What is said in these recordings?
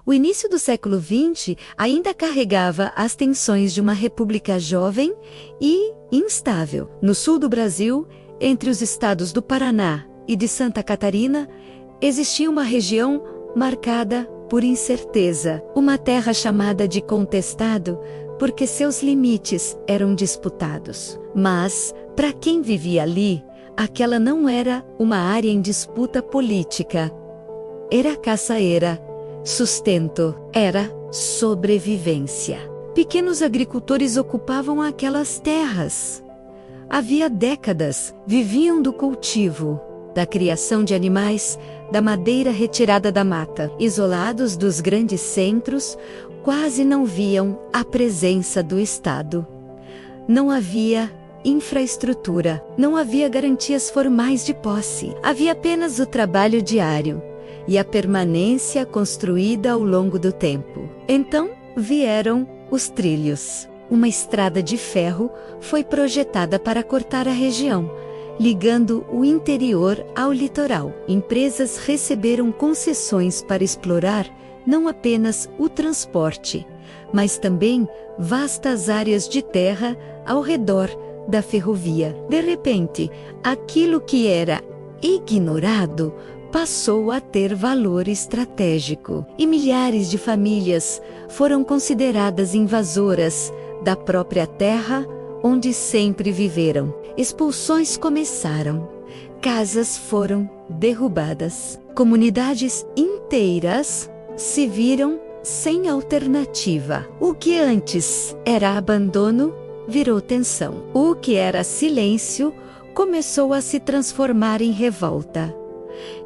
O início do século XX ainda carregava as tensões de uma república jovem e instável. No sul do Brasil, entre os estados do Paraná e de Santa Catarina, existia uma região marcada por incerteza, uma terra chamada de contestado porque seus limites eram disputados. Mas, para quem vivia ali, aquela não era uma área em disputa política. Era caçaeira, sustento, era sobrevivência. Pequenos agricultores ocupavam aquelas terras. Havia décadas viviam do cultivo, da criação de animais, da madeira retirada da mata. Isolados dos grandes centros, quase não viam a presença do Estado. Não havia infraestrutura, não havia garantias formais de posse. Havia apenas o trabalho diário e a permanência construída ao longo do tempo. Então vieram os trilhos. Uma estrada de ferro foi projetada para cortar a região, ligando o interior ao litoral. Empresas receberam concessões para explorar não apenas o transporte, mas também vastas áreas de terra ao redor da ferrovia. De repente, aquilo que era ignorado passou a ter valor estratégico, e milhares de famílias foram consideradas invasoras da própria terra onde sempre viveram. Expulsões começaram, casas foram derrubadas, comunidades inteiras se viram sem alternativa. O que antes era abandono virou tensão. O que era silêncio começou a se transformar em revolta.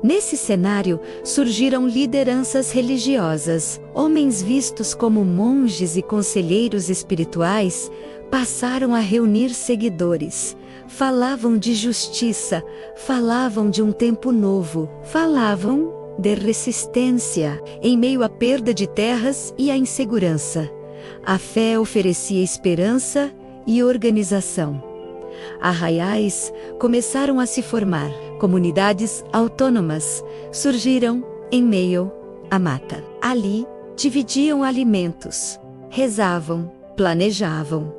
Nesse cenário surgiram lideranças religiosas. Homens vistos como monges e conselheiros espirituais passaram a reunir seguidores. Falavam de justiça, falavam de um tempo novo, falavam de resistência em meio à perda de terras e à insegurança. A fé oferecia esperança e organização. Arraiais começaram a se formar, comunidades autônomas surgiram em meio à mata. Ali, dividiam alimentos, rezavam, planejavam.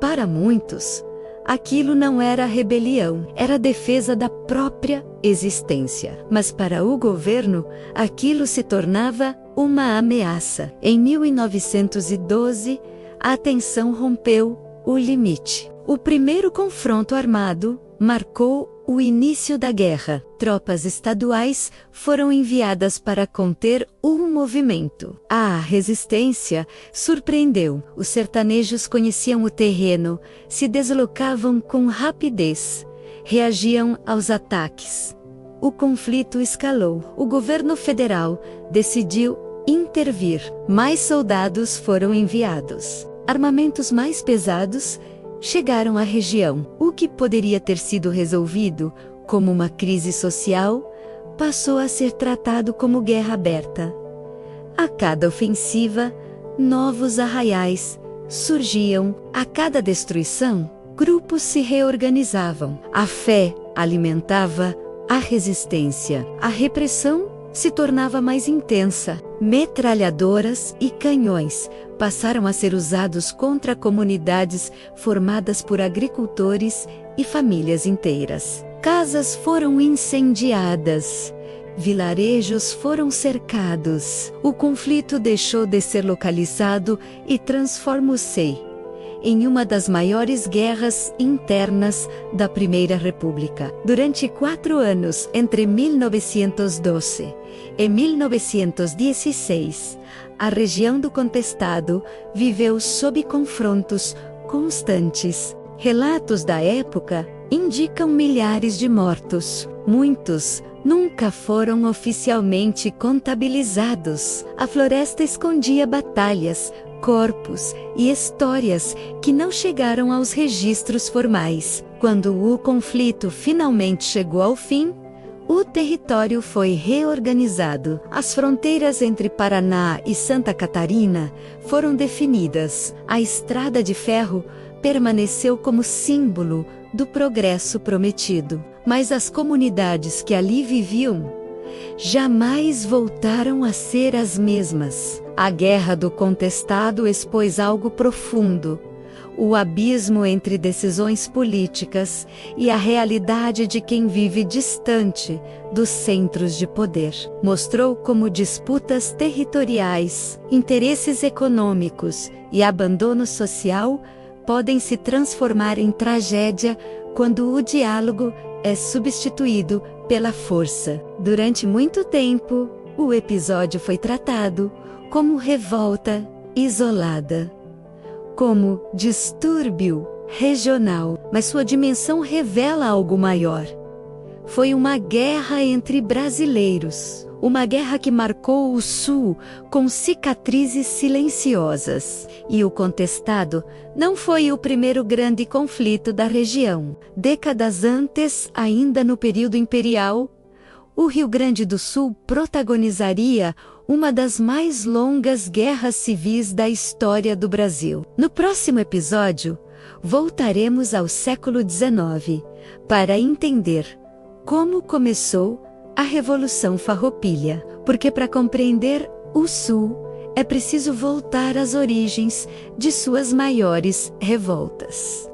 Para muitos, aquilo não era rebelião, era defesa da própria existência. Mas para o governo, aquilo se tornava uma ameaça. Em 1912, a tensão rompeu o limite. O primeiro confronto armado marcou o início da guerra. Tropas estaduais foram enviadas para conter o movimento. A resistência surpreendeu. Os sertanejos conheciam o terreno, se deslocavam com rapidez, reagiam aos ataques. O conflito escalou. O governo federal decidiu intervir. Mais soldados foram enviados. Armamentos mais pesados chegaram à região. O que poderia ter sido resolvido como uma crise social passou a ser tratado como guerra aberta. A cada ofensiva, novos arraiais surgiam. A cada destruição, grupos se reorganizavam. A fé alimentava a resistência. A repressão se tornava mais intensa. Metralhadoras e canhões passaram a ser usados contra comunidades formadas por agricultores e famílias inteiras. Casas foram incendiadas. Vilarejos foram cercados. O conflito deixou de ser localizado e transformou-se em uma das maiores guerras internas da Primeira República. Durante 4 anos, entre 1912 e 1916, a região do Contestado viveu sob confrontos constantes. Relatos da época indicam milhares de mortos. Muitos nunca foram oficialmente contabilizados. A floresta escondia batalhas, corpos e histórias que não chegaram aos registros formais. Quando o conflito finalmente chegou ao fim, o território foi reorganizado. As fronteiras entre Paraná e Santa Catarina foram definidas. A estrada de ferro permaneceu como símbolo do progresso prometido. Mas as comunidades que ali viviam jamais voltaram a ser as mesmas. A Guerra do Contestado expôs algo profundo: o abismo entre decisões políticas e a realidade de quem vive distante dos centros de poder. Mostrou como disputas territoriais, interesses econômicos e abandono social podem se transformar em tragédia quando o diálogo é substituído pela força. Durante muito tempo, o episódio foi tratado como revolta isolada, como distúrbio regional, mas sua dimensão revela algo maior. Foi uma guerra entre brasileiros, uma guerra que marcou o Sul com cicatrizes silenciosas. E o Contestado não foi o primeiro grande conflito da região. Décadas antes, ainda no período imperial, o Rio Grande do Sul protagonizaria uma das mais longas guerras civis da história do Brasil. No próximo episódio, voltaremos ao século XIX para entender como começou a Revolução Farroupilha. Porque para compreender o Sul, é preciso voltar às origens de suas maiores revoltas.